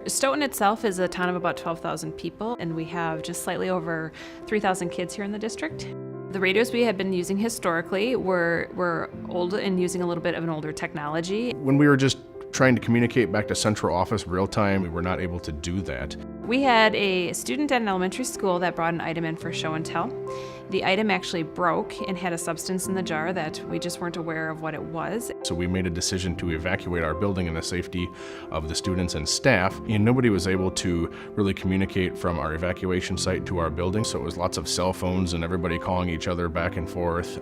Stoughton itself is a town of about 12,000 people, and we have just slightly over 3,000 kids here in the district. The radios we had been using historically were old and using a little bit of an older technology. When we were just trying to communicate back to central office real time, we were not able to do that. We had a student at an elementary school that brought an item in for show and tell. The item actually broke and had a substance in the jar that we just weren't aware of what it was. So we made a decision to evacuate our building in the safety of the students and staff, and nobody was able to really communicate from our evacuation site to our building, so it was lots of cell phones and everybody calling each other back and forth,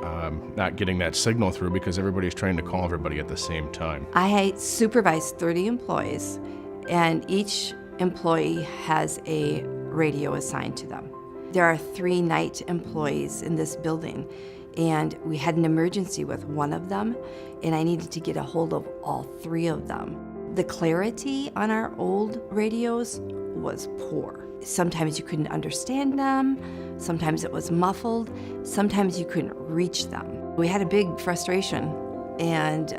not getting that signal through because everybody's trying to call everybody at the same time. I supervise 30 employees, and each employee has a radio assigned to them. There are 3 night employees in this building, and we had an emergency with one of them, and I needed to get a hold of all 3 of them. The clarity on our old radios was poor. Sometimes you couldn't understand them, sometimes it was muffled, sometimes you couldn't reach them. We had a big frustration, and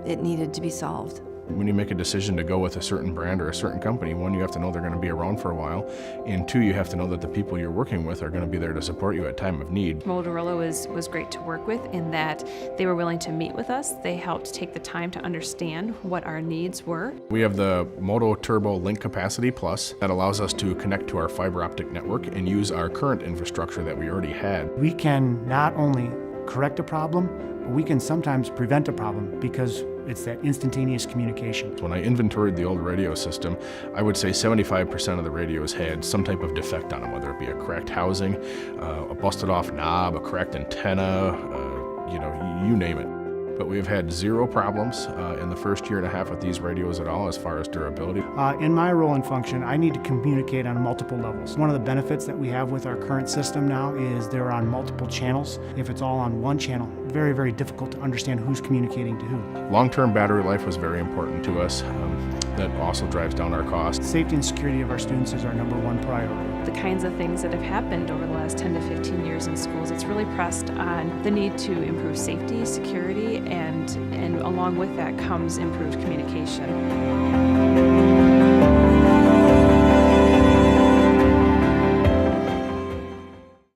it needed to be solved. When you make a decision to go with a certain brand or a certain company, 1, you have to know they're going to be around for a while, and 2, you have to know that the people you're working with are going to be there to support you at time of need. MOTOTRBO was great to work with in that they were willing to meet with us. They helped take the time to understand what our needs were. We have the MOTOTRBO Link Capacity Plus that allows us to connect to our fiber optic network and use our current infrastructure that we already had. We can not only correct a problem, but we can sometimes prevent a problem because it's that instantaneous communication. When I inventoried the old radio system, I would say 75% of the radios had some type of defect on them, whether it be a cracked housing, a busted off knob, a cracked antenna, you name it. But we've had 0 problems in the first year and a half with these radios at all as far as durability. In my role and function, I need to communicate on multiple levels. One of the benefits that we have with our current system now is they're on multiple channels. If it's all on one channel, very, very difficult to understand who's communicating to who. Long-term battery life was very important to us. That also drives down our costs. Safety and security of our students is our #1 priority. The kinds of things that have happened over the last 10 to 15 years in schools, it's really pressed on the need to improve safety, security, and along with that comes improved communication.